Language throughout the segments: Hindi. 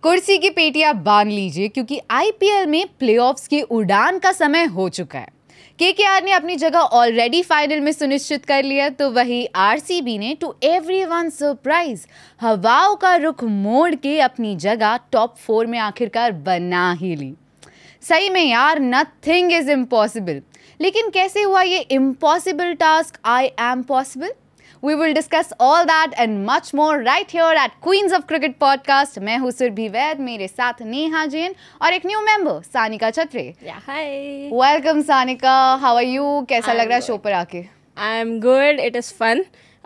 कुर्सी की पेटियां बांध लीजिए क्योंकि आईपीएल में प्लेऑफ्स की उड़ान का समय हो चुका है। केकेआर ने अपनी जगह ऑलरेडी फाइनल में सुनिश्चित कर लिया, तो वही आरसीबी ने टू एवरीवन सरप्राइज हवाओं का रुख मोड़ के अपनी जगह टॉप 4 में आखिरकार बना ही ली। सही में यार, नथिंग इज इम्पॉसिबल। लेकिन कैसे हुआ ये impossible task I am possible? We will discuss all that and much more right here at Queens of Cricket podcast. मैं हूँ सुरभि वैद, मेरे साथ नेहा जैन और एक new member Sanika Chhatre. Hi. Welcome Sanika, how are you? कैसा लग रहा है शो पर आके? I'm good. It is fun.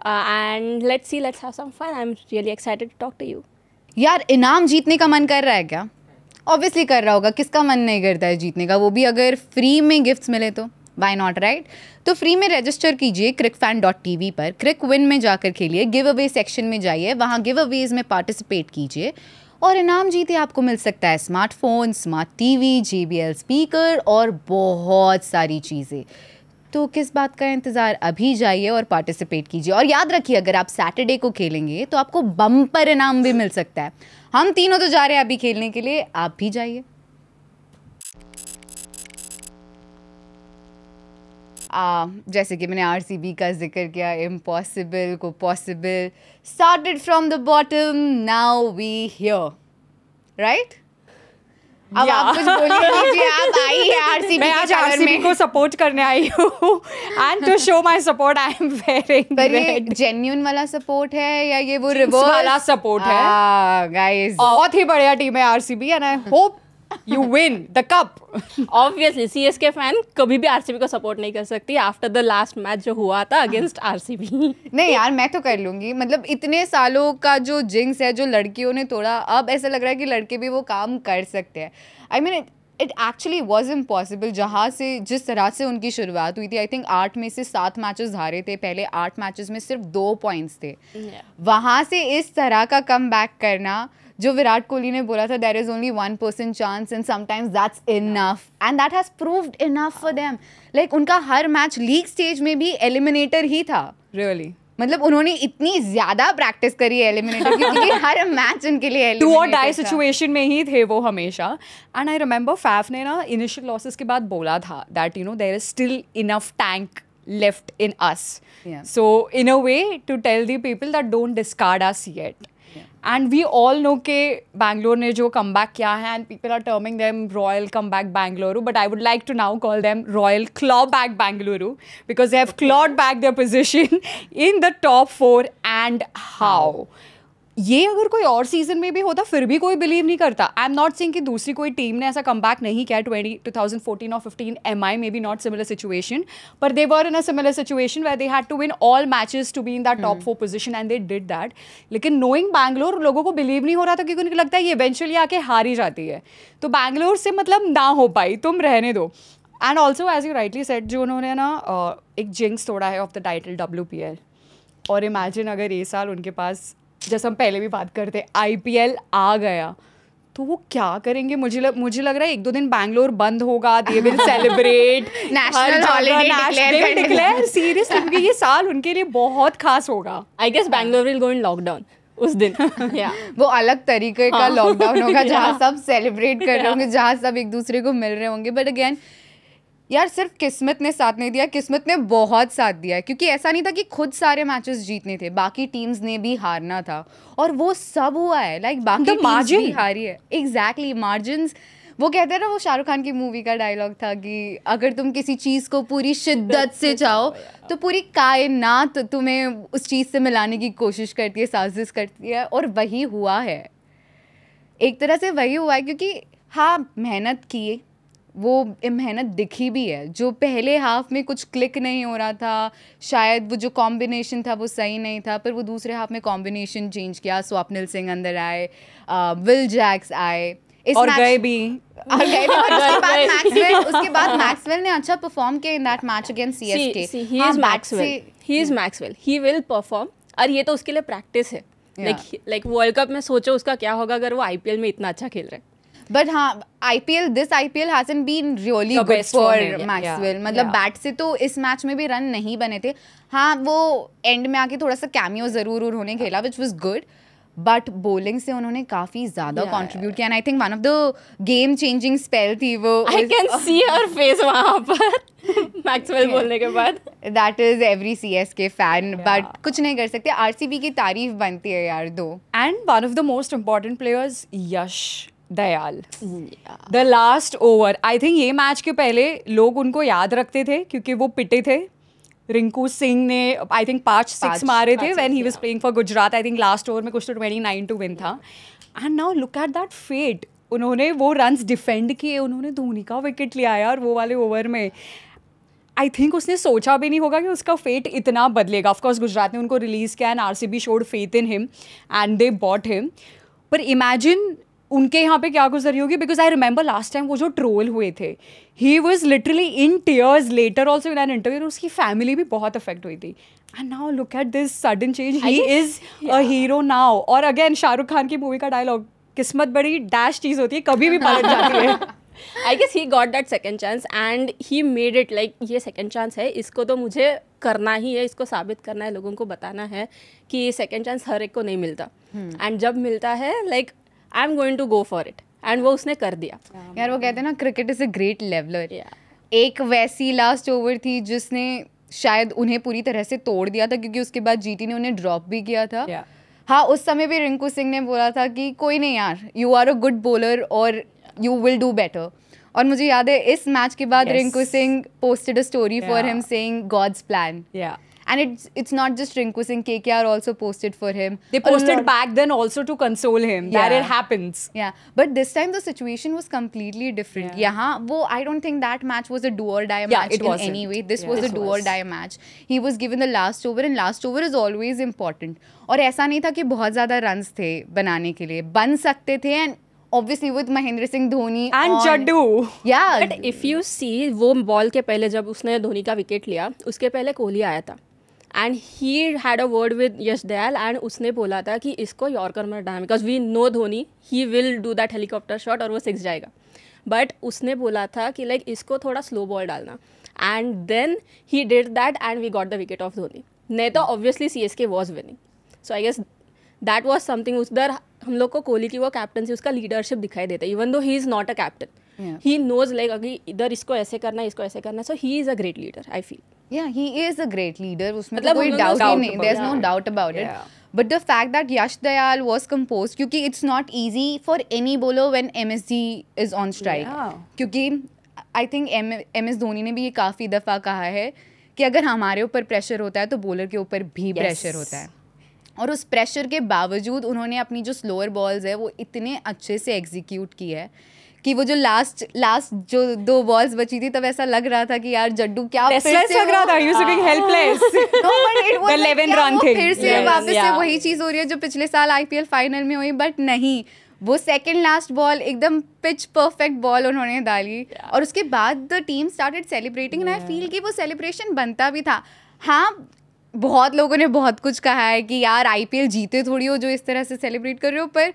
And let's have some fun. I'm really excited to talk to you. यार, इनाम जीतने का मन कर रहा है क्या? Obviously कर रहा होगा, किसका मन नहीं करता है जीतने का, वो भी अगर फ्री में गिफ्ट्स मिले तो वाई नॉट, राइट? तो फ्री में रजिस्टर कीजिए crickfan.tv पर, क्रिक विन में जाकर खेलिए, गिव अवे सेक्शन में जाइए, वहाँ गिव अवेज में पार्टिसिपेट कीजिए और इनाम जीते आपको मिल सकता है smartphone, smart TV, JBL speaker और बहुत सारी चीज़ें। तो किस बात का इंतज़ार, अभी जाइए और पार्टिसिपेट कीजिए। और याद रखिए, अगर आप सैटरडे को खेलेंगे तो आपको बम्पर इनाम भी मिल सकता है। हम तीनों तो जा रहे हैं अभी खेलने के लिए, आप भी जाइए। जैसे कि मैंने आरसीबी का जिक्र किया, इम्पॉसिबल को possible, started from the bottom, now we here, right? अब आप कुछ बोलिए, आप आई है आरसीबी के कलर में। को सपोर्ट करने आई हूँ and to show my support I am wearing. पर ये जेन्युइन वाला सपोर्ट है या ये वो रिवर्स वाला सपोर्ट है? गाइस, बहुत ही बढ़िया टीम है RCB and I hope you win the cup. Obviously, CSK fan कभी भी आरसीबी को सपोर्ट नहीं कर सकती आफ्टर द लास्ट मैच जो हुआ था अगेंस्ट आरसीबी। नहीं यार, मैं तो कर लूंगी। मतलब इतने सालों का जो जिंक्स है जो लड़कियों ने तोड़ा, अब ऐसा लग रहा है कि लड़के भी वो काम कर सकते हैं। I mean it actually was impossible. जहाँ से जिस तरह से उनकी शुरुआत हुई थी, आई थिंक 8 में से 7 मैचेस हारे थे, पहले 8 मैचेस में सिर्फ 2 पॉइंट्स थे। वहाँ से इस तरह का कम बैक करना, जो विराट कोहली ने बोला था there is only 1% chance and sometimes that's enough, and that has proved enough for them. Like उनका हर मैच लीग स्टेज में भी एलिमिनेटर ही था। रियली मतलब उन्होंने इतनी ज्यादा प्रैक्टिस करी है एलिमिनेटर की, क्योंकि हर मैच उनके लिए एलिमिनेटर डू और डाई सिचुएशन में ही थे वो हमेशा। एंड आई रिमेंबर फैफ ने ना इनिशियल लॉसेस के बाद बोला था that you know there is still enough tank left in us. So in a way to tell the people that don't discard us yet. And we all know कि Bangalore ने जो comeback किया है and people are terming them Royal Comeback Bangalore, but I would like to now call them Royal Clawback Bangalore because they have clawed back their position in the top 4 and how. ये अगर कोई और सीजन में भी होता फिर भी कोई बिलीव नहीं करता। आई एम नॉट सेइंग कि दूसरी कोई टीम ने ऐसा कमबैक नहीं किया। 2014 और 15 MI maybe not similar situation, पर they were in a similar situation where they had to win all matches to be in that top 4 position and they did that. लेकिन नोइंग बैंगलोर, लोगों को बिलीव नहीं हो रहा था क्योंकि उनको लगता है ये इवेंचुअली आके हार ही जाती है। तो बैंगलोर से मतलब ना हो पाई, तुम रहने दो। And also as you rightly said, जो उन्होंने ना एक जिंक्स तोड़ा है ऑफ द टाइटल WPL, और इमेजिन अगर ये साल उनके पास, जैसे हम पहले भी बात करते, IPL आ गया तो वो क्या करेंगे? मुझे लग रहा है 1-2 दिन बैंगलोर बंद होगा, they will celebrate, national holiday declare seriously, क्योंकि ये साल उनके लिए बहुत खास होगा। I guess Bangalore will go in lockdown उस दिन। वो अलग तरीके का लॉकडाउन होगा जहाँ सब सेलिब्रेट कर रहे होंगे, जहाँ सब एक दूसरे को मिल रहे होंगे। बट अगेन यार, सिर्फ किस्मत ने साथ नहीं दिया, किस्मत ने बहुत साथ दिया है, क्योंकि ऐसा नहीं था कि खुद सारे मैचेस जीतने थे, बाकी टीम्स ने भी हारना था और वो सब हुआ है। लाइक बाकी टीम्स भी हारी है। Exactly, margins. वो कहते हैं ना, वो शाहरुख खान की मूवी का डायलॉग था कि अगर तुम किसी चीज़ को पूरी शिद्दत से चाहो तो पूरी कायनात तुम्हें उस चीज़ से मिलाने की कोशिश करती है, साजिश करती है, और वही हुआ है। एक तरह से वही हुआ है, क्योंकि हाँ, मेहनत की, वो मेहनत दिखी भी है। जो पहले हाफ में कुछ क्लिक नहीं हो रहा था, शायद वो जो कॉम्बिनेशन था वो सही नहीं था, पर वो दूसरे हाफ में कॉम्बिनेशन चेंज किया, स्वप्निल सिंह अंदर आए, विल जैक्स आए, और गए भी। उसके बाद मैक्सवेल ने अच्छा परफॉर्म किया in that match against CSK। He is Maxwell, he will perform, और ये तो उसके लिए प्रैक्टिस है। लाइक वर्ल्ड कप में सोचो उसका क्या होगा अगर वो IPL में इतना अच्छा खेल रहे हैं। बट हाँ, this IPL hasn't been really good for Maxwell. मतलब बैट से तो इस मैच में भी रन नहीं बने थे। हाँ, वो एंड में आके थोड़ा सा कैमियो ज़रूर उन्होंने खेला, which was good. But bowling से उन्होंने काफी ज्यादा कंट्रीब्यूट किया and I think one of the game changing spell थी वो. I can see her face वहां पर मैक्सवेल बोलने के बाद. That is every CSK fan, but कुछ नहीं कर सकते. RCB की तारीफ बनती है यार दो. And one of the most important players Yash Dayal. The last over, I think ये मैच के पहले लोग उनको याद रखते थे क्योंकि वो पिटे थे. रिंकू सिंह ने आई थिंक 5-6 मारे थे when he was playing for Gujarat. I think last over में कुछ तो 29 टू विन था. And now look at that fate. उन्होंने वो रन्स डिफेंड किए, उन्होंने धोनी का विकेट लिया यार वो वाले ओवर में. आई थिंक उसने सोचा भी नहीं होगा कि उसका फेट इतना बदलेगा. ऑफकोर्स गुजरात ने उनको रिलीज़ किया and RCB showed faith in him and they bought him. पर इमेजिन उनके यहाँ पे क्या गुजरी होगी. Because I remember last time वो जो ट्रोल हुए थे, he was literally in tears later also in an interview. उसकी फैमिली भी बहुत अफेक्ट हुई थी. And now look at this sudden change. He is a hero now. और अगेन शाहरुख खान की मूवी का डायलॉग, किस्मत बड़ी डैश चीज़ होती है, कभी भी पलट जाती है. I guess he got that second chance and he made it like ये second chance है, इसको तो मुझे करना ही है, इसको साबित करना है, लोगों को बताना है कि ये second chance हर एक को नहीं मिलता. And जब मिलता है like I'm going to go for it. And वो उसने कर दिया. यार वो कहते हैं ना, cricket is a great leveller. एक वैसी लास्ट ओवर थी जिसने शायद उन्हें पूरी तरह से तोड़ दिया था, क्योंकि उसके बाद GT ने उन्हें ड्रॉप भी किया था. हाँ, उस समय भी रिंकू सिंह ने बोला था कि कोई नहीं यार, you are a good bowler और यू विल डू बेटर. और मुझे याद है इस मैच के बाद Rinku Singh posted a story for him saying god's plan. And it's not just Rinku Singh, KKR also posted for him. They posted back then also to console him that it happens. Yeah, but this time the situation was completely different. I don't think that match was a do or die match in any way. This was a do or die match. He was given the last over and last over is always important. और ऐसा नहीं था कि बहुत ज़्यादा runs थे बनाने के लिए, बन सकते थे. And obviously with Mahendra Singh Dhoni and Jaddu. Yeah. But if you see, वो बॉल के पहले जब उसने धोनी का विकेट लिया, उसके पहले कोहली आया था. And he had a word with Yash Dayal and उसने बोला था कि इसको यॉर्कर में डालना, because we know Dhoni he will do that helicopter shot और वो 6 जाएगा. बट उसने बोला था कि लाइक इसको थोड़ा स्लो बॉल डालना. And then he did that and we got the wicket of Dhoni. नहीं तो obviously CSK was winning. So I guess that was something. उधर हम लोग को कोहली की वो कैप्टनसी, उसका लीडरशिप दिखाई देता है, even though he is not a captain. He knows like अगर इधर इसको ऐसे करना है, इसको ऐसे करना है. So he is a great leader, I feel. Yeah, he is a great leader. उसमें तो कोई doubt ही नहीं. There's no doubt about it. But the fact that Yash Dayal was composed, क्योंकि it's not easy for any bowler when MSD is on strike. क्योंकि I think MS धोनी ने भी ये काफ़ी दफ़ा कहा है कि अगर हमारे ऊपर प्रेशर होता है तो बॉलर के ऊपर भी प्रेशर होता है. और उस प्रेशर के बावजूद उन्होंने अपनी जो स्लोअर बॉल्स है वो इतने अच्छे से एग्जीक्यूट की है कि वो जो लास्ट जो 2 बॉल्स बची थी, तब ऐसा लग रहा था कि यार जड्डू क्या फिर से लग रहा था. You looking helpless. No, but it was the 11 run thing. फिर से वापस से वही चीज़ हो रही है जो पिछले साल IPL फाइनल में हुई. बट नहीं, वो सेकंड लास्ट बॉल एकदम पिच परफेक्ट बॉल उन्होंने डाली. और उसके बाद the team started celebrating and I feel कि वो सेलिब्रेशन बनता भी था. हाँ, बहुत लोगों ने बहुत कुछ कहा है कि यार IPL जीते थोड़ी हो जो इस तरह से सेलिब्रेट कर रहे हो, पर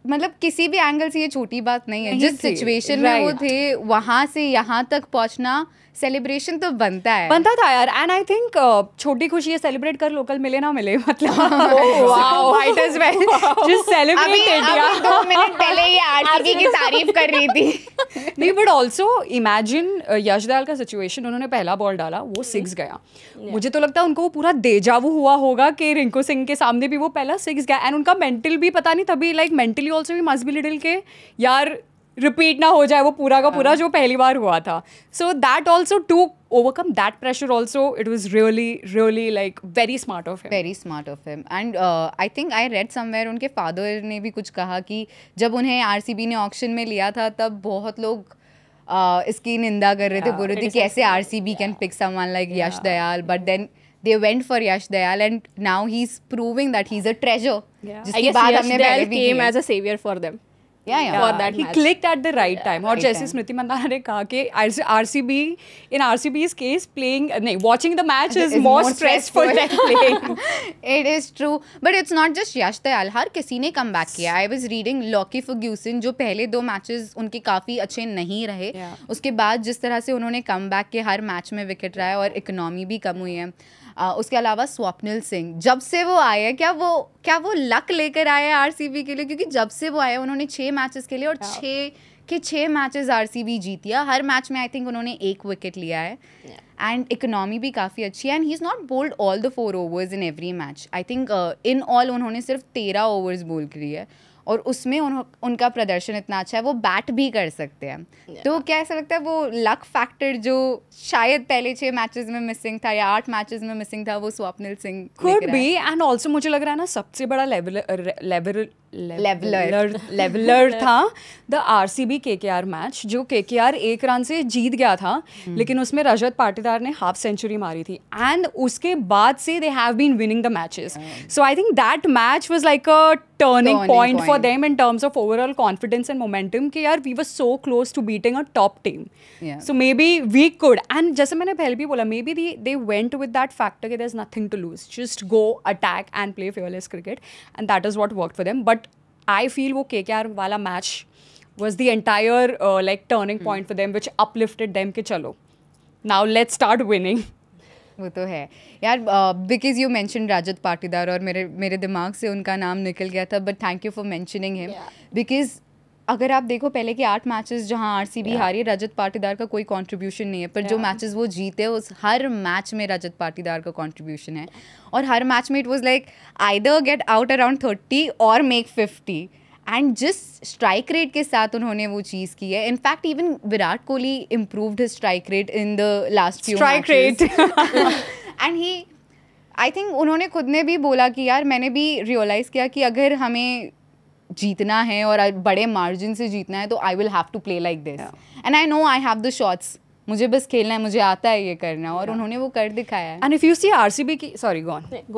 मतलब किसी भी एंगल से ये छोटी बात नहीं है. जिस सिचुएशन में वो थे वहाँ से यहाँ तक पहुँचना, सेलिब्रेशन तो बनता था यार. एंड आई थिंक छोटी खुशी है, सेलिब्रेट कर, लोकल मिले ना मिले, मतलब might as well just celebrate. अभी 2 मिनट पहले ये RCB की तारीफ कर रही थी. नहीं, बट ऑल्सो इमेजिन यश दयाल का सिचुएशन. उन्होंने पहला बॉल डाला, वो 6 गया. मुझे तो लगता है उनको वो पूरा देजावू हुआ होगा कि रिंकू सिंह के सामने भी वो पहला 6 गया. एंड उनका मेंटल भी पता नहीं तभी, लाइक मेंटली ऑल्सो भी मस्ट बी लिटिल के यार रिपीट ना हो जाए वो पूरा का पूरा जो पहली बार हुआ था. So that also to overcome that pressure also, it was really like very smart of him. And I think I read somewhere उनके फादर ने भी कुछ कहा कि जब उन्हें RCB ने ऑक्शन में लिया था तब बहुत लोग इसकी निंदा कर रहे थे, बोल रहे थे कैसे RCB can pick someone like Yash Dayal, but then they went for Yash Dayal and now he's proving that he's a treasure. I guess Yash Dayal came as a savior for them. For that he match. Clicked at the right time. और जैसे स्मृति मंदाना ने कहा कि RCB's case watching the match is more stressful than playing. It is true, but it's not just Yash Dayal. हर किसी ने कम बैक किया. I was reading Lockie Ferguson, जो पहले 2 मैचेस उनके काफ़ी अच्छे नहीं रहे, उसके बाद जिस तरह से उन्होंने कम बैक किया, हर मैच में विकेट रहा है और इकोनॉमी भी कम हुई है. उसके अलावा स्वप्निल सिंह, जब से वो आए हैं, क्या वो लक लेकर आए हैं आरसीबी के लिए, क्योंकि जब से वो आए उन्होंने 6 मैचेस खेले और 6 मैचेस आरसीबी जीती है। हर मैच में आई थिंक उन्होंने 1 विकेट लिया है एंड इकोनॉमी भी काफ़ी अच्छी है and he is not bowled all the 4 overs in every match. I think in all उन्होंने सिर्फ 13 ओवर्स बोल करी है और उसमें उनका प्रदर्शन इतना अच्छा है, वो बैट भी कर सकते हैं। तो क्या ऐसा लगता है वो लक फैक्टर जो शायद पहले 6 मैचेस में मिसिंग था या 8 मैचेस में मिसिंग था, वो Swapnil Singh could be, and also मुझे लग रहा है ना सबसे बड़ा लेवलर था द आरसीबी केकेआर मैच, जो केकेआर 1 रन से जीत गया था लेकिन उसमें रजत पाटीदार ने हाफ सेंचुरी मारी थी एंड उसके बाद से they have been winning the matches. So I think that match was like a turning point for them in terms of overall confidence and momentum कि यार we were so close to beating a top team. So maybe we could, and जैसे मैंने पहले भी बोला, maybe they went with that factor कि there is nothing to lose, just go attack and play fearless cricket, and that is what worked for them. But I feel वो KKR वाला match was the entire like turning point for them, which uplifted them कि चलो now let's start winning. वो तो है यार, because you mention Rajat Patidar और मेरे दिमाग से उनका नाम निकल गया था, but thank you for mentioning him because अगर आप देखो पहले के 8 मैचेस जहां आरसीबी हारी, रजत पाटीदार का कोई कंट्रीब्यूशन नहीं है, पर जो मैचेस वो जीते उस हर मैच में रजत पाटीदार का कंट्रीब्यूशन है और हर मैच में it was like either get out around 30 और मेक 50 एंड जिस स्ट्राइक रेट के साथ उन्होंने वो चीज़ की है, in fact even Virat Kohli improved his strike rate in the last few strike rate and he I think उन्होंने खुद ने भी बोला कि यार मैंने भी रियलाइज़ किया कि अगर हमें जीतना है और बड़े मार्जिन से जीतना है तो I will have to play like this and I know I have the shots, मुझे बस खेलना है, मुझे आता है ये करना, और उन्होंने वो कर दिखाया है। And if you see RCB की, सॉरी गो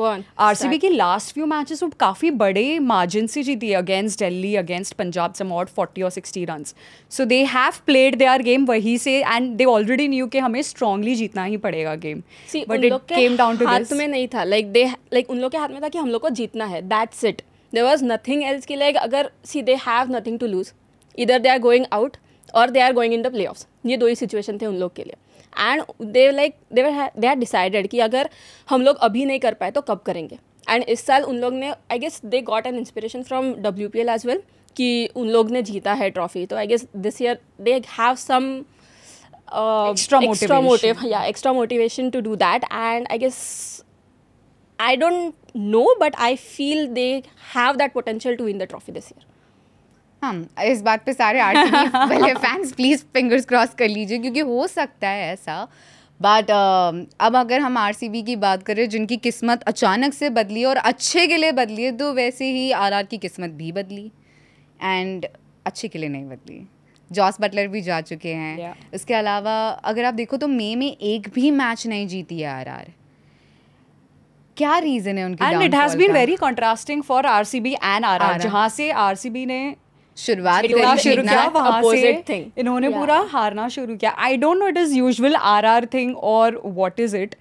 ऑन, आरसीबी की लास्ट फ्यू मैचेस वो काफ़ी बड़े मार्जिन से जीती है, against Delhi, against Punjab, some odd 40 और 60 runs. So they have played their game वहीं से एंड दे ऑलरेडी न्यू कि हमें स्ट्रांगली जीतना ही पड़ेगा game, but it came down to this. हाथ में नहीं था, लाइक उन लोग के हाथ में था कि हम लोग को जीतना है, that's it. There was nothing else कि लाइक अगर see they have nothing to lose, इधर दे आर गोइंग आउट और they are going in the playoffs, ये 2 ही सिचुएशन थे उन लोग के लिए। एंड दे हैड डिसाइडेड कि अगर हम लोग अभी नहीं कर पाए तो कब करेंगे। एंड इस साल उन लोग ने, I guess they got an inspiration from WPL as well कि उन लोग ने जीता है ट्रॉफी, तो I guess this year they have some extra motivation to do that, and I guess I don't know, but I feel they have that potential to win the trophy this year. इस बात पे सारे आरसीबी वाले फैंस प्लीज़ फिंगर्स क्रॉस कर लीजिए क्योंकि हो सकता है ऐसा। बट अब अगर हम आरसीबी की बात करें जिनकी किस्मत अचानक से बदली और अच्छे के लिए बदली है, तो वैसे ही आरआर की किस्मत भी बदली एंड अच्छे के लिए नहीं बदली। जॉस बटलर भी जा चुके हैं। उसके अलावा अगर आप देखो तो मई में एक भी मैच नहीं जीती है आरआर। क्या रीजन है उनकी? And it has been very contrasting for RCB and RR, जहां से आरसीबी ने शुरुआत शुरू किया वहां से इन्होंने पूरा हारना शुरू किया। I don't know it is usual RR thing और what is it,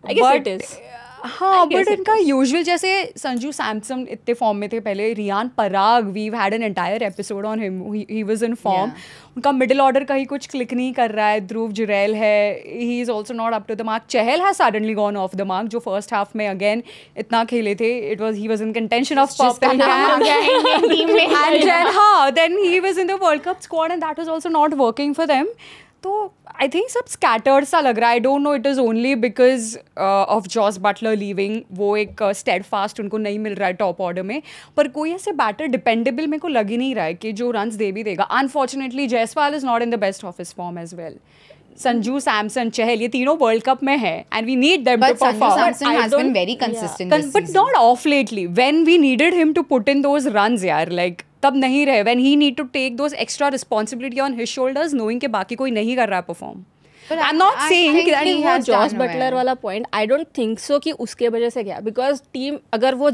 I guess it is. हाँ, बट इनका यूजुअल जैसे संजू सैमसन इतने फॉर्म में थे पहले, Riyan Parag, we had an entire episode on him, he was in form. उनका मिडिल ऑर्डर का ही कुछ क्लिक नहीं कर रहा है। ध्रुव जुरैल है, he is also not up to the mark. Chahal has suddenly gone off the mark, जो फर्स्ट हाफ में अगेन इतना खेले थे, he was in contention of purple cap, हाँ, then he was in the world cup squad and that was also not working for them. तो आई थिंक सब स्कैटर्ड सा लग रहा है। I don't know it is only because of Jos Buttler leaving, वो एक स्टेड फास्ट उनको नहीं मिल रहा है टॉप ऑर्डर में, पर कोई ऐसे बैटर डिपेंडेबल मेरे को लग ही नहीं रहा है कि जो रन्स दे भी देगा। Unfortunately Jaiswal is not in the best of his form as well. Sanju Samson, Chahal, ये तीनों वर्ल्ड कप में है and we need them to perform, but not of lately when we needed him to put in those runs यार, लाइक तब नहीं रहे। When he need to take those extra responsibility on his shoulders, knowing के बाकी कोई नहीं कर रहा perform. I am not saying कि वो जॉस बटलर वाला point, I don't think so कि उसके वजह से गया, बिकॉज टीम अगर वो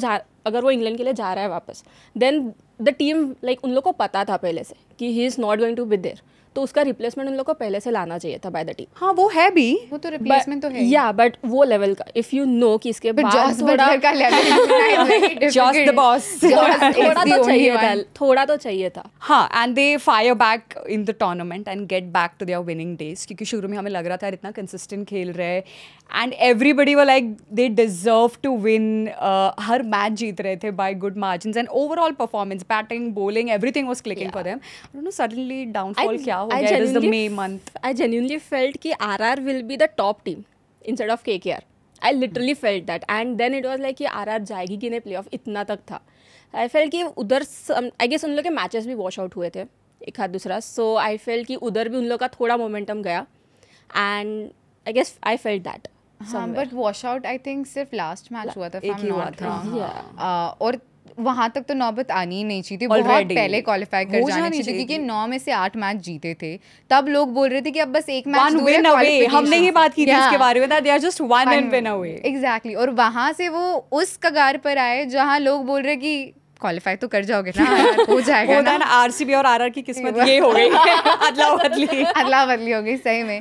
इंग्लैंड के लिए जा रहा है वापस, देन द टीम लाइक उन लोग को पता था पहले से कि he is not going to be there, तो उसका रिप्लेसमेंट उन लोग को पहले से लाना चाहिए था बाय द टीम. हाँ वो है भी. वो तो रिप्लेसमेंट तो है ही. या बट वो लेवल का इफ यू नो कि इसके But बाद Josh थोड़ा Butler का level Josh the boss. थोड़ा तो चाहिए था, थोड़ा तो चाहिए था. हाँ, and they fire back in the tournament and get back to their winning days. क्योंकि शुरू में हमें लग रहा था यार इतना consistent खेल रहे हैं and everybody were like they deserve to win. हर मैच जीत रहे थे by good margins and overall performance, batting, bowling, everything was clicking for them. I don't know, suddenly downfall क्या हो गया? It is the May month. I genuinely felt कि RR will be the top team instead of KKR. I literally felt that and then it was like कि RR जाएगी कि नहीं playoff, इतना तक था. I felt कि उधर I guess उन लोग के मैचेस भी वॉश आउट हुए थे एक हाथ दूसरा, so I felt कि उधर भी उन लोग का थोड़ा मोमेंटम गया and I guess I felt that. हाँ, but wash out I think सिर्फ लास्ट मैच हुआ था. एक ही हुआ था. और वहां तक तो नौबत आनी ही नहीं चाहिए थी. Already. बहुत पहले क्वालिफाई कर जाने चाहिए थे क्योंकि 9 में से 8 मैच जीते थे. तब लोग बोल रहे थे कि अब बस एक मैच One win away. हमने ही बात की थी इसके बारे में. They are just one win away. Exactly. और वहां से वो उस कगार पर आए जहां लोग बोल रहे कि क्वालिफाई तो कर जाओगे ना, हो जाएगा ना. आरसीबी और आरआर की किस्मत ये हो गई. अदला बदली हो गई सही में.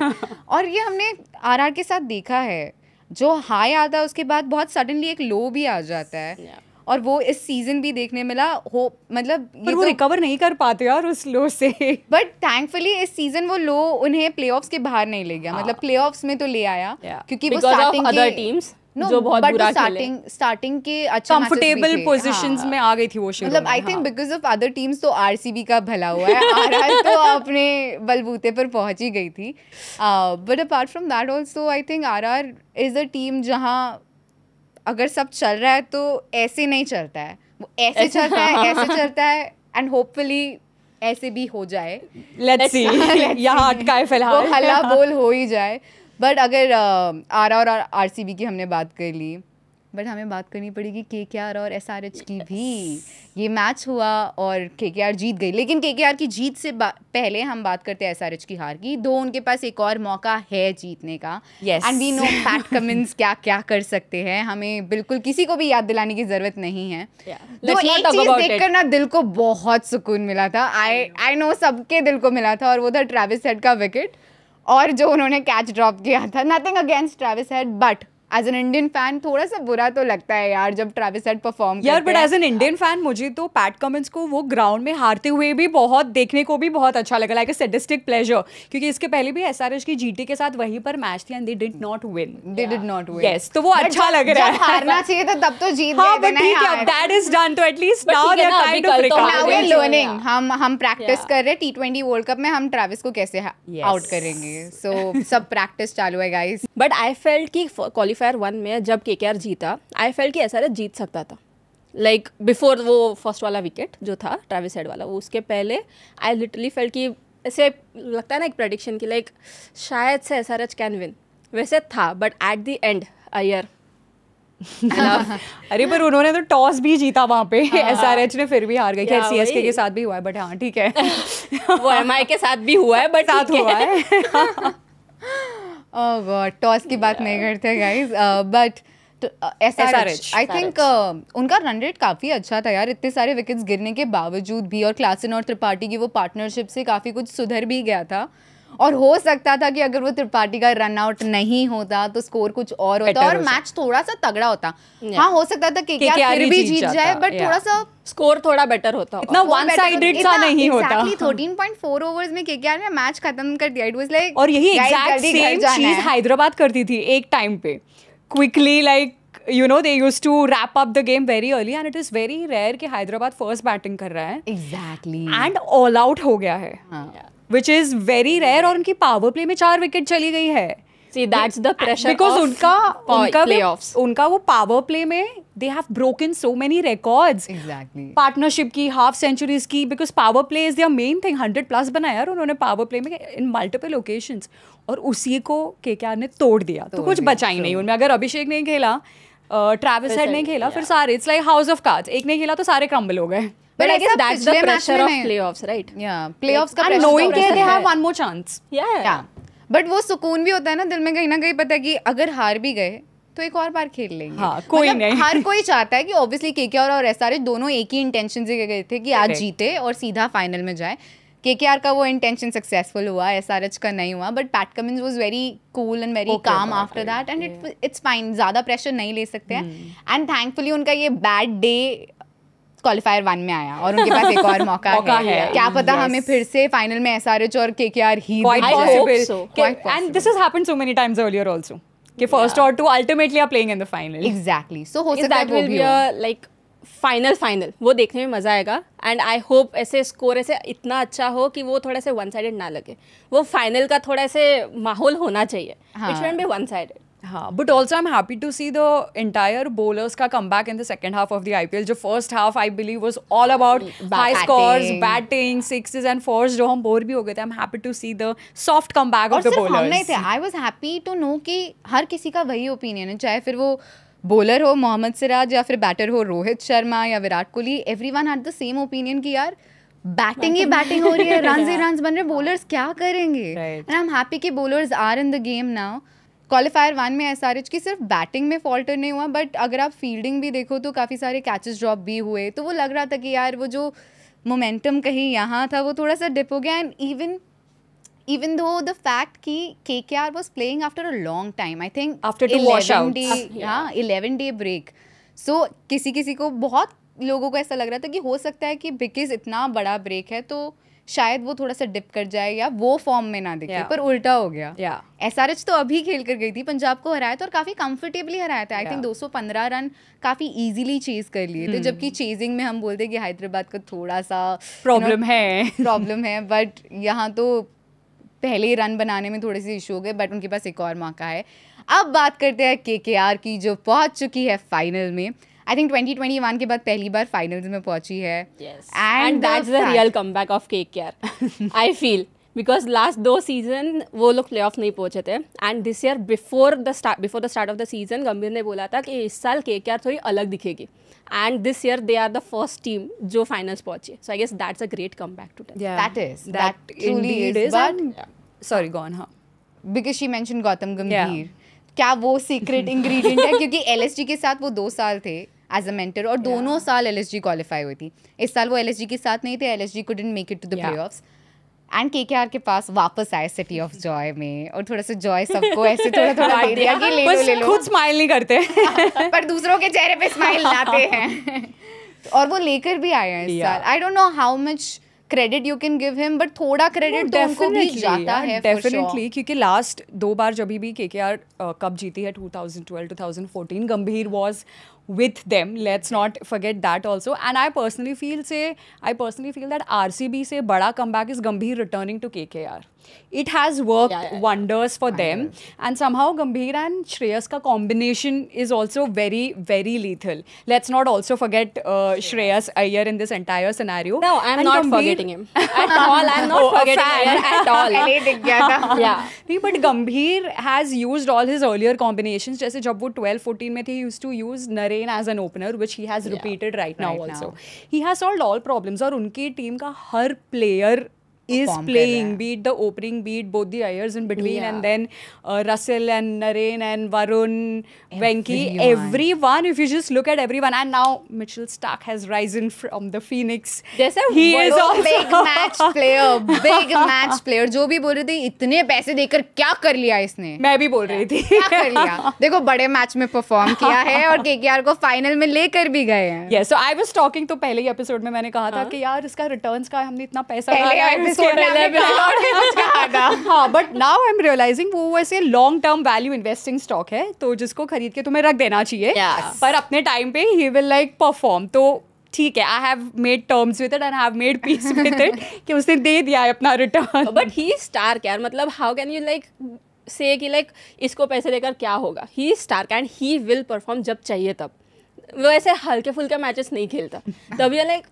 और ये हमने आरआर के साथ देखा है, जो हाई आता है उसके बाद बहुत सडनली एक लो भी आ जाता है. और वो इस सीजन भी देखने मिला हो. मतलब पर वो रिकवर नहीं कर पाते यार उस लो से. बट थैंकफुली इस सीजन वो लो उन्हें प्लेऑफ्स के बाहर नहीं ले गया. मतलब प्लेऑफ्स में तो ले आया क्योंकि वो स्टार्टिंग अदर टीम्स जो बहुत बुरा खेले, स्टार्टिंग के अच्छा कंफर्टेबल पोजीशंस में आ गई थी वो शुरू. मतलब I think because of other teams तो आरसीबी का भला हुआ है. आरआर तो अपने बलबूते पर पहुंच ही गई थी. But apart from that also I think RR is a team जहां अगर सब चल रहा है तो ऐसे नहीं चलता है. वो ऐसे चलता है, ऐसे चलता है एंड होपफुली ऐसे भी हो जाए. Let's see. यहाँ अटका है फिलहाल. वो हल्ला बोल हो ही जाए. बट अगर आरआर और आरसीबी की हमने बात कर ली, बट हमें बात करनी पड़ेगी केकेआर और एसआरएच की भी. ये मैच हुआ और केकेआर जीत गई, लेकिन केकेआर की जीत से पहले हम बात करते हैं एसआरएच की हार की. दो उनके पास एक और मौका है जीतने का. And we know Pat Cummins क्या क्या कर सकते हैं. हमें बिल्कुल किसी को भी याद दिलाने की जरूरत नहीं है. तो एक चीज देखकर ना दिल को बहुत सुकून मिला था. आई नो सबके दिल को मिला था, और वो था ट्रेविस हेड का विकेट और जो उन्होंने कैच ड्रॉप किया था. Nothing against Travis Head, but as an Indian fan थोड़ा सा बुरा तो लगता है यार जब ट्रेविस हेड परफॉर्म करते हैं. यार but as an Indian fan मुझे तो पैट कमिंस को वो ग्राउंड में हारते हुए भी बहुत देखने को भी बहुत अच्छा लगा. लाइक अ सैडिस्टिक प्लेजर. क्योंकि इसके पहले भी एसआरएच की जीटी के साथ वहीं पर मैच थी and they did not win. Yes, तो वो अच्छा लग रहा है. हारना चाहिए था तब तो जीत हाँ, गए थे. ठीक है, दैट इज डन. तो at least now they are kind of learning. हम प्रैक्टिस कर रहे हैं T20 वर्ल्ड कप में हम ट्रेविस को कैसे आउट करेंगे. सो सब प्रैक्टिस चालू है गाइस. बट आई फेल्ट कि क्वालिफायर 1 में जब केकेआर जीता, आई फेल्ट कि एसआरएच जीत सकता था. लाइक बिफोर वो फर्स्ट वाला विकेट जो था ट्रेविस हेड वाला, वो उसके पहले आई लिटरली फेल्ट कि ऐसे लगता है ना एक प्रेडिक्शन की लाइक शायद से एसआरएच कैन विन. वैसे था but at the end Iyer. अरे पर उन्होंने तो टॉस भी जीता वहां पे. एसआरएच ने फिर भी हार गई. खैर सीएसके के साथ भी हुआ है बट हाँ ठीक है. वो एमआई के साथ भी हुआ है बट साथ हुआ है. ओह गॉड, टॉस की बात नहीं करते guys. But SRH I think उनका रन रेट काफ़ी अच्छा था यार. इतने सारे विकेट्स गिरने के बावजूद भी, और क्लासन और त्रिपाठी की वो पार्टनरशिप से काफ़ी कुछ सुधर भी गया था. और हो सकता था कि अगर वो त्रिपाठी का रन आउट नहीं होता तो स्कोर कुछ और होता और मैच थोड़ा सा तगड़ा होता. हाँ, हो सकता था केकेआर फिर भी जीत जाए बट थोड़ा सा स्कोर थोड़ा बेटर होता. इतना वन साइडेड सा नहीं होता. 13.4 ओवर्स में केकेआर ने मैच खत्म कर दिया. इट वाज लाइक, और यही एग्जैक्ट सेम चीज हैदराबाद करती थी एक टाइम पे. Quickly like you know they used to wrap up the game very early and it is very rare कि हैदराबाद फर्स्ट बैटिंग कर रहा है. एग्जैक्टली. एंड ऑल आउट हो गया है. Which is very rare. और उनकी पावर प्ले में 4 विकेट चली गई है. See, that's the pressure because of playoffs. उनका वो पावर प्ले में they have broken so many records. Exactly. Partnership की, हाफ सेंचुरीज की, because power play is their main thing. 100+ बनाया यार उन्होंने पावर प्ले में in multiple occasions. और उसी को केकेआर ने तोड़ दिया. तो कुछ बचा ही नहीं उनमें. अगर अभिषेक नहीं खेला, ट्रेविस हेड नहीं खेला, फिर सारे it's like house of cards. एक नहीं खेला तो सारे क्रम्बल हो गए. But I guess that's the pressure of playoffs, right? Yeah, playoffs का and knowing that they have one more chance. Yeah. But वो सुकून भी होता है ना दिल में, कहीं ना कहीं पता है कि अगर हार भी गए तो एक और बार खेल लेंगे. हाँ, कोई मतलब नहीं. हर कोई चाहता है कि ऑब्वियसली केकेआर और एसआरएच दोनों एक ही इंटेंशन से गए थे कि आज जीते और सीधा फाइनल में जाए. KKR का वो इंटेंशन सक्सेसफुल हुआ, SRH का नहीं हुआ, but PAT Cummins was very cool and very calm after that and it's fine, ज़्यादा प्रेशर नहीं ले सकते हैं. एंड थैंकफुली उनका ये बैड डे क्वालिफायर 1 में आया और उनके पास एक और मौका है. क्या पता हमें फिर से फाइनल में SRH और KKR he Quite I possible. hope so. And this has happened so many times earlier also. कि first or two ultimately are playing in the final. Exactly. So हो सकता है that वो will भी be हो. a like फाइनल वो देखने में मज़ा आएगा. एंड आई होप ऐसे स्कोर ऐसे इतना अच्छा हो कि वो थोड़ा से वन साइडेड ना लगे. वो फाइनल का थोड़ा ऐसे माहौल होना चाहिए. It shouldn't be one sided. हाँ, but also I'm happy to see the entire bowlers का comeback in the second half of the IPL. जो first half I believe was all about high scores, batting, sixes and fours जो हम बोर भी हो गए थे. I'm happy to see the soft comeback और of the सिर्फ हम नहीं bowlers. थे. I was happy to know कि हर किसी का वही ओपिनियन है, चाहे फिर वो बॉलर हो मोहम्मद सिराज या फिर बैटर हो रोहित शर्मा या Virat Kohli. Everyone had the same opinion कि यार बैटिंग ही बैटिंग हो रही है, रन ही रन बन रहे, बॉलर्स क्या करेंगे. एंड आई एम हैप्पी कि bowlers are in the game now. Qualifier 1 में SRH की सिर्फ बैटिंग में फॉल्टर नहीं हुआ, बट अगर आप फील्डिंग भी देखो तो काफ़ी सारे कैचेस ड्रॉप भी हुए. तो वो लग रहा था कि यार वो जो मोमेंटम कहीं यहाँ था वो थोड़ा सा डिप हो गया. And even though the fact कि KKR was playing after a long time, I think After 2 washouts. 11-day break. So किसी को बहुत लोगों को ऐसा लग रहा था कि हो सकता है कि बिकॉज इतना बड़ा ब्रेक है तो शायद वो थोड़ा सा डिप कर जाए या वो फॉर्म में ना दिखे. पर उल्टा हो गया. SRH तो अभी खेल कर गई थी, पंजाब को हराया था और काफ़ी कंफर्टेबली हराया था. आई थिंक 215 रन काफ़ी इजीली चेज कर लिए थे. जबकि चेजिंग में हम बोलते कि हैदराबाद को थोड़ा सा प्रॉब्लम है. बट यहाँ तो पहले ही रन बनाने में थोड़े से इशू हो गए, बट उनके पास एक और मौका है. अब बात करते हैं KKR की जो पहुंच चुकी है फाइनल में. आई थिंक 2021 के बाद पहली बार फाइनल्स में पहुंची है. And that's the real comeback of KKR. I feel because last 2 season वो लोग प्लेऑफ नहीं पहुंचे थे. And this year before the start of the season गंभीर ने बोला था कि इस साल KKR थोड़ी अलग दिखेगी. And this year they are the first team जो फाइनल्स पहुंची. So I guess that's a great comeback to tell. That truly is. But sorry, go on. हाँ. Because she mentioned गौतम गंभीर, क्या वो सीक्रेट इंग्रेडिएंट है? क्योंकि LSG के साथ वो 2 साल थे एज अ मेंटर और दोनों साल LSG क्वालिफाई हुई थी. इस साल वो LSG के साथ नहीं थे. LSG couldn't make it to the playoffs. And KKR के पास वापस आए सिटी ऑफ जॉय में और थोड़ा सा जॉय सबको ऐसे थोड़ा दे दिया कि ले लो. खुद स्माइल नहीं करते पर दूसरों के चेहरे पे स्माइल लाते हैं. और वो लेकर भी आए हैं इस साल. आई don't know how much credit you can give him, but थोड़ा क्रेडिट तो उनको भी जाता है. डेफिनेटली, क्योंकि लास्ट 2 बार जब भी KKR कप जीती है 2012 2014 गंभीर was with them. Let's not forget that also. And I personally feel that RCB से बड़ा comeback is Gambhir returning to KKR. It has worked wonders for them. And somehow Gambhir and Shreyas ka combination is also very, very lethal. Let's not also forget Shreyas Iyer in this entire scenario. No, I'm and not forgetting him at all. I'm not forgetting Iyer at all. पहले दिख गया था. Yeah. नहीं, but Gambhir has used all his earlier combinations. जैसे जब वो 12-14 में थे, he used to use Narine as an opener, which he has repeated right now also. He has solved all problems. और उनकी टीम का हर player is playing, be it the opening, be it both the Iyers in between, and then Russell and Narine and Varun, Venki, everyone. If you just look at everyone, and now Mitchell Stark has risen from the Phoenix. He is a big match player. जो भी बोल रहे थे इतने पैसे देकर क्या कर लिया इसने. मैं भी बोल रही थी क्या कर लिया. देखो बड़े मैच में परफॉर्म किया है और KKR को फाइनल में लेकर भी गए हैं. Yes, so I was talking तो पहले ही एपिसोड में मैंने कहा था कि यार इसका रिटर्न्स का हमने इतना पैसा हाँ, but now I am realizing वो वैसे long term value investing stock है तो जिसको खरीद के तुम्हें रख देना चाहिए. पर अपने टाइम पे ही विल लाइक परफॉर्म. तो ठीक है, I have made terms with it and I have made peace with it कि उसने दे दिया है अपना रिटर्न. बट ही स्टार्क यार, मतलब हाउ कैन यू लाइक से कि लाइक इसको पैसे देकर क्या होगा. He Starc and he will perform जब चाहिए तब. वो ऐसे हल्के फुल्के मैचेस नहीं खेलता. तभी लाइक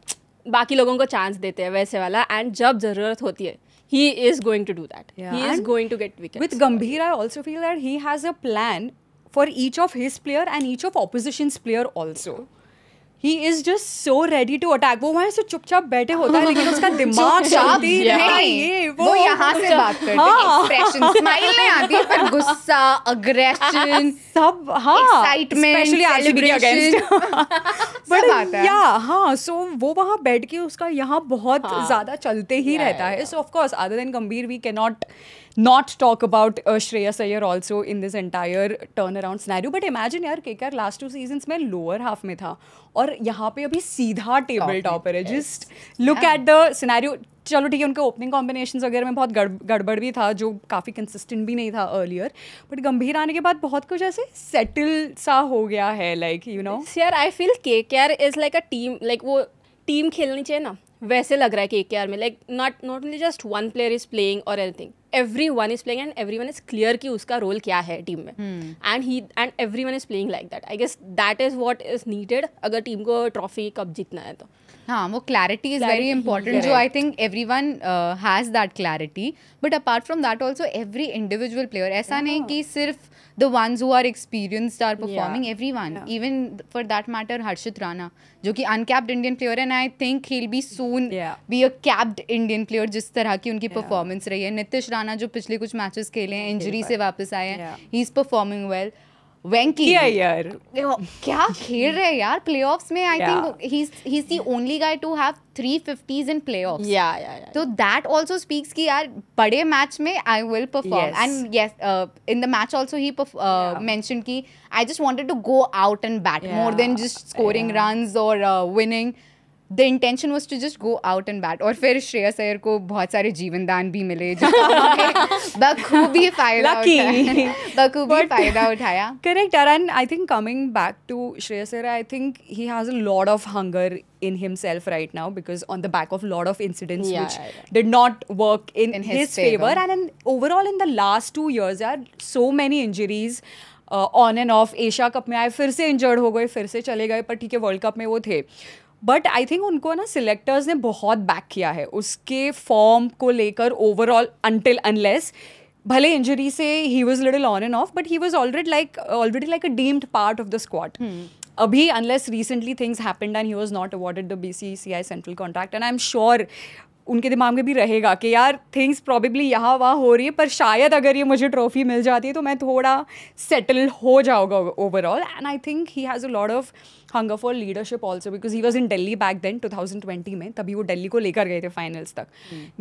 बाकी लोगों को चांस देते हैं वैसे वाला. एंड जब ज़रूरत होती है he is going to do that. He is going to get wickets. With Gambhir, I also feel that he has a plan for each of his player and each of opposition's player also. he is just so ready to attack. वो वहाँ से चुपचाप बैठे होता है लेकिन उसका दिमाग चलती रहता है, ये वो यहाँ से बात करते हैं, एक्सप्रेशन, स्माइल नहीं आती है पर गुस्सा, अग्रेशन, सब, हाँ, एक्साइटमेंट, especially RCB के against. सब आता है. Yeah, हाँ, so वो वहाँ बैठ के उसका यहाँ बहुत ज़्यादा चलते ही रहता है. So of course, other than Gambhir, we cannot not talk about Shreyas Iyer also in this entire turnaround scenario. But imagine यार, KKR last 2 seasons में lower half में था और यहाँ पे अभी सीधा टेबल टॉपर है. Just look at the scenario. चलो ठीक है, उनके ओपनिंग कॉम्बिनेशंस वगैरह में बहुत गड़बड़ भी था जो काफ़ी कंसिस्टेंट भी नहीं था अर्लियर, बट गंभीर आने के बाद बहुत कुछ ऐसे सेटल सा हो गया है, लाइक यू नो. यार I feel KKR is like a team, like वो टीम खेलनी चाहिए ना, वैसे लग रहा है KKR में. Like not only just one player is playing और anything, everyone is playing and everyone is clear कि उसका रोल क्या है टीम में, and everyone is playing like that. I guess that is what is needed अगर टीम को ट्रॉफी कब जीतना है तो. हाँ, वो क्लैरिटी इज़ वेरी इंपॉर्टेंट, जो I think every one has that clarity. But apart from that also every individual player, ऐसा नहीं कि सिर्फ the ones who are experienced are performing, everyone, even for that matter Harshit Rana जो कि uncapped Indian player है, and I think he'll be soon be a capped Indian player जिस तरह की उनकी performance रही है. नीतीश राणा जो पिछले कुछ मैचेस खेले हैं, इंजरी से वापस आए हैं, he is performing well. वेंकी यार क्या खेल रहे हैं यार प्लेऑफ्स में. I think he is the only guy to have 350s in playoffs. तो दैट आल्सो स्पीक्स कि यार बड़े मैच में I will perform. And yes, in the match also he mention कि I just wanted to go out and bat more than just scoring runs और winning. The intention was to just go out and bat. और फिर श्रेयस अय्यर को बहुत सारे जीवन दान भी मिले जो बखूबी फायदा उठाया. Correct, and I think coming back to Shreyas Iyer, I think he has a lot of hunger in himself right now because on the back of a lot of incidents which did not work in his favor. And overall in the last 2 years, so many injuries on and off. Asia cup में आए, फिर से इंजर्ड हो गए, फिर से चले गए, पर ठीक है वर्ल्ड कप में वो थे. बट आई थिंक उनको ना सिलेक्टर्स ने बहुत बैक किया है उसके फॉर्म को लेकर ओवरऑल, अनटिल अनलेस भले इंजरी से ही was little on and off, but he was already like a deemed part of the squad. अभी unless recently things happened and he was not awarded the BCCI central contract, and I am sure उनके दिमाग में भी रहेगा कि यार थिंग्स प्रॉबेबली यहाँ वहाँ हो रही है, पर शायद अगर ये मुझे ट्रॉफी मिल जाती है तो मैं थोड़ा सेटल हो जाऊँगा overall. And I think he has a lot of hunger for leadership also because he was in Delhi back then 2020 में, तभी वो दिल्ली को लेकर गए थे फाइनल्स तक.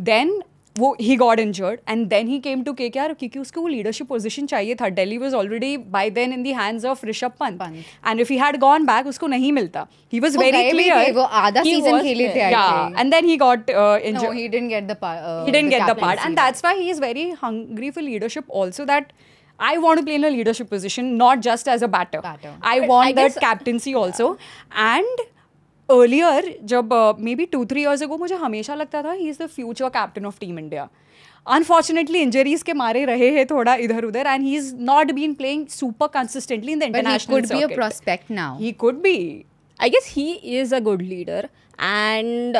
देन वो he got injured and then he came to KKR क्योंकि उसको वो लीडरशिप पोजीशन चाहिए था. Delhi was already by then in the hands of Rishabh Pant, and if he had gone back उसको नहीं मिलता. ही वाज वेरी क्लियर, वो आधा सीजन खेले थे, and then he got injured. No, he didn't get the part, and that's why he is very hungry for leadership also, that I want to play in a leadership position, not just as a batter. I want that captaincy also. And earlier जब maybe 2-3 years ago मुझे हमेशा लगता था he is the future captain of Team India. Unfortunately injuries के मारे रहे हैं थोड़ा इधर उधर, and he's not been playing super consistently in the international circuit. But he could be a prospect now. He could be. I guess he is a good leader, and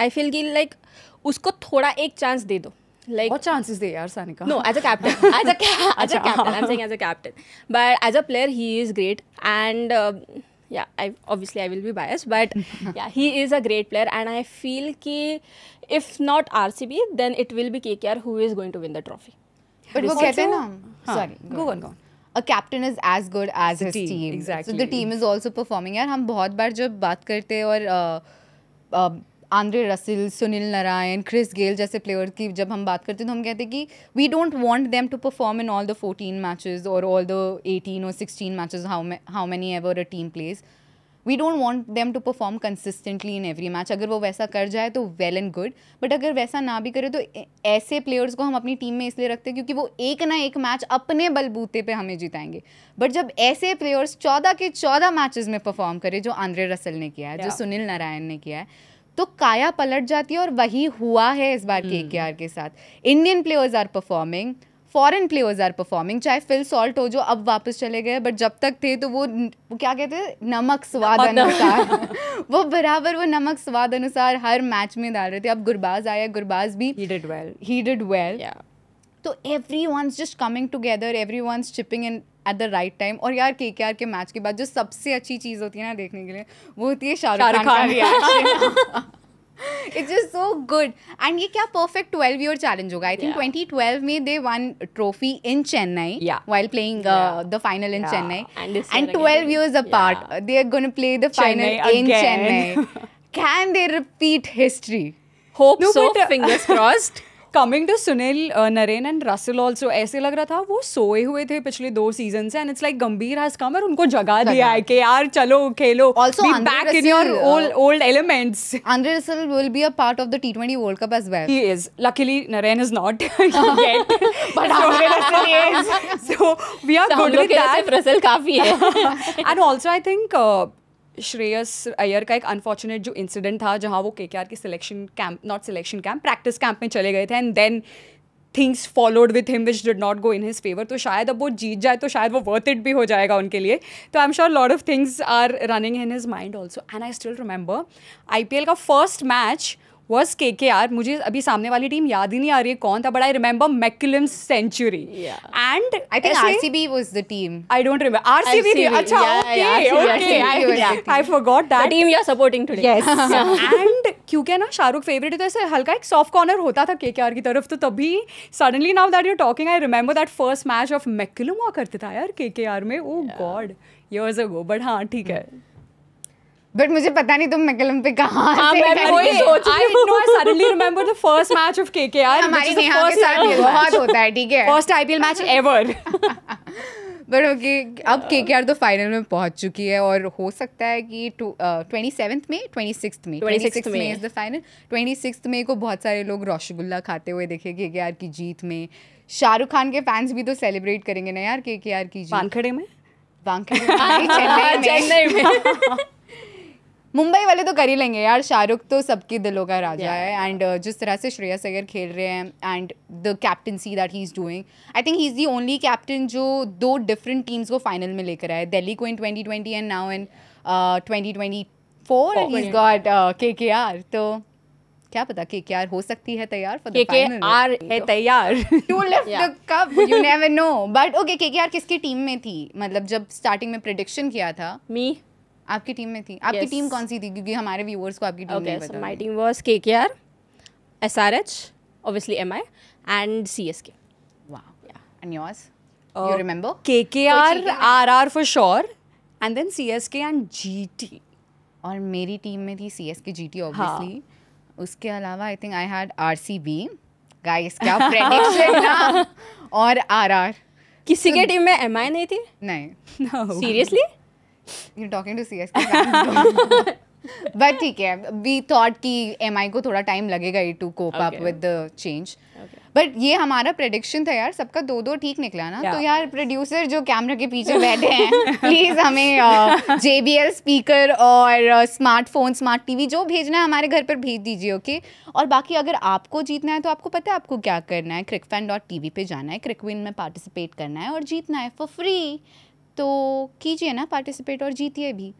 I feel कि like उसको थोड़ा एक chance दे दो. Like what chances दे यार Sanika? No, as a captain, as a captain. I'm saying as a captain, but as a player he is great, and yeah, I will be biased, but yeah, he is a great player, and I feel कि if not RCB, then it will be KKR who is going to win the trophy. But वो कहते हैं ना, sorry, go on. A captain is as good as his team. Exactly. So the team is also performing. यार हम बहुत बार जब बात करते हैं और Andre Russell, Sunil Narine, Chris Gayle जैसे प्लेयर की जब हम बात करते हैं तो हम कहते हैं कि we don't want them to perform in all the 14 matches और ऑल द 18 और 16 matches, how many ever a team plays. We don't want them to perform consistently in every match. अगर वो वैसा कर जाए तो वेल एंड गुड, बट अगर वैसा ना भी करे तो ऐसे प्लेयर्स को हम अपनी टीम में इसलिए रखते हैं क्योंकि वो एक ना एक मैच अपने बलबूते पे हमें जिताएंगे. बट जब ऐसे प्लेयर्स 14 के 14 मैचेस में परफॉर्म करे जो आंद्रे रसेल ने किया है, जो सुनील नारायण ने किया है, तो काया पलट जाती है. और वही हुआ है इस बार KKR के साथ. Indian players are performing, foreign players are performing, चाहे फिल सॉल्ट हो जो अब वापस चले गए, बट जब तक थे तो वो क्या कहते हैं, नमक स्वाद अनुसार वो बराबर वो नमक स्वाद अनुसार हर मैच में डाल रहे थे. अब गुरबाज आया, गुरबाज भी he did well. तो everyone's just coming together, everyone's chipping in at the right time. और यार KKR के मैच के बाद जो सबसे अच्छी चीज़ होती है ना देखने के लिए, वो होती है शाहरुख खान का reaction. It's just so good. And ये क्या perfect 12-year challenge होगा. I think 2012 में they won trophy in Chennai while playing the final in Chennai. And 12 years apart, they are going to play the final in Chennai. Can they repeat history? Hope so, fingers crossed. Coming to Sunil, Naren and Russell also, ऐसे लग रहा था वो सोए हुए थे पिछले 2 सीजन से, and it's like गंभीर has come और उनको जगा दिया है कि यार चलो खेलो. Also, be back in your old elements. Andre Russell will be a part of the T20 World Cup as well. He is. Luckily, Naren is not yet. But Andre Russell is. So we are good with that. Russell काफी है. And also I think Shreyas Iyer का एक अनफॉर्चुनेट जो इंसिडेंट था जहाँ वो KKR की selection camp, not selection camp, practice camp में चले गए थे, and then things followed with him which did not go in his favour. तो शायद अब वो जीत जाए तो शायद वो वर्थ इट भी हो जाएगा उनके लिए. तो I am sure lot of things are running in his mind also. And I still remember IPL का फर्स्ट मैच was KKR. मुझे अभी सामने वाली टीम याद ही नहीं आ रही है कौन था, but I remember McCullum's century. And I think RCB was the team. I don't remember. RCB थी. अच्छा, okay. I forgot that. The team you are supporting today. Yes. And क्योंकि ना शाहरुख फेवरेट है तो ऐसे हल्का एक सॉफ्ट कॉर्नर होता था KKR की तरफ, तो तभी suddenly now that you're talking I remember that first match of McCullum हुआ करता था यार KKR में. Oh God, years ago. But हाँ ठीक है. बट मुझे पता नहीं तुम मैकलम पे कहाँ से. मैं वही सोच रही हूँ. I suddenly remember the first match of KKR. हमारी नेहा के साथ ये बहुत होता है, ठीक है. First IPL match ever. But okay, अब KKR तो फाइनल में पहुंच चुकी है और हो सकता है कि 26th में इज द फाइनल. 26th में को बहुत सारे लोग रसगुल्ला खाते हुए देखे KKR की जीत में. शाहरुख खान के फैंस भी तो सेलिब्रेट करेंगे ना यार KKR की जीत. वानखेड़े में चेन्नई में. मुंबई वाले तो कर ही लेंगे यार, शाहरुख तो सबके दिलों का राजा है. एंड जिस तरह से श्रेयस अय्यर खेल रहे हैं and the captaincy that he is doing, I think he is the only captain जो 2 डिफरेंट टीम्स को फाइनल में लेकर आए. दिल्ली को इन 2020 and now in 2024 he got KKR. तो क्या पता KKR हो सकती है तैयार फॉर द फाइनल. KKR है तैयार to lift the cup. You never know. But okay, KKR किसकी टीम में थी, मतलब जब स्टार्टिंग में प्रेडिक्शन किया था? मी. आपकी टीम में थी? आपकी टीम कौन सी थी, क्योंकि हमारे व्यूअर्स को आपकी टीम नहीं पता. My team was KKR, SRH, obviously MI and CSK. Wow. Yeah. And yours? You remember? KKR, RR for sure, and then CSK and GT. और मेरी टीम में थी CSK, GT obviously. उसके अलावा I think I had RCB. Guys क्या प्रेडिक्शन ना. और RR. किसी के टीम में MI नहीं थी? नहीं. Seriously? You're talking to CSK fans. But ठीक है, we thought कि MI को थोड़ा टाइम लगेगा to cope up with the change. But ये हमारा प्रेडिक्शन था यार, सबका 2-2 ठीक निकला ना. तो यार प्रोड्यूसर जो कैमरा के पीछे बैठे हैं प्लीज़ हमें JBL स्पीकर और स्मार्टफोन, स्मार्ट TV जो भेजना है हमारे घर पर भेज दीजिए. ओके. और बाकी अगर आपको जीतना है तो आपको पता है आपको क्या करना है. crickfan.tv पे जाना है, क्रिकविन में पार्टिसिपेट करना है और जीतना है फॉर फ्री. तो कीजिए ना पार्टिसिपेट और जीतिए भी.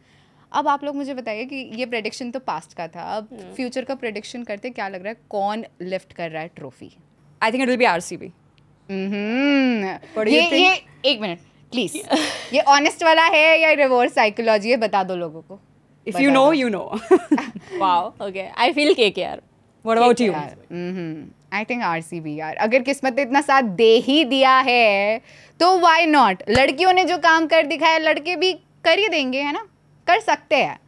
अब आप लोग मुझे बताइए कि ये प्रेडिक्शन तो पास्ट का था, अब फ्यूचर का प्रेडिक्शन करते क्या लग रहा है कौन लिफ्ट कर रहा है trophy? I think it will be RCB. ये एक मिनट प्लीज. ये ऑनेस्ट वाला है या रिवर्स साइकोलॉजी है, बता दो लोगों को. If you know, you know. Wow. Okay. I feel KKR. What about you? I think RCB यार. अगर किस्मत ने इतना साथ दे ही दिया है तो why not? लड़कियों ने जो काम कर दिखाया लड़के भी कर ही देंगे, है ना. कर सकते हैं,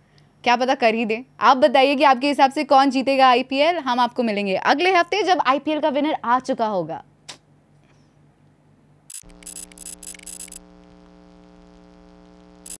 क्या पता कर ही दे. आप बताइए कि आपके हिसाब से कौन जीतेगा IPL. हम आपको मिलेंगे अगले हफ्ते जब IPL का विनर आ चुका होगा.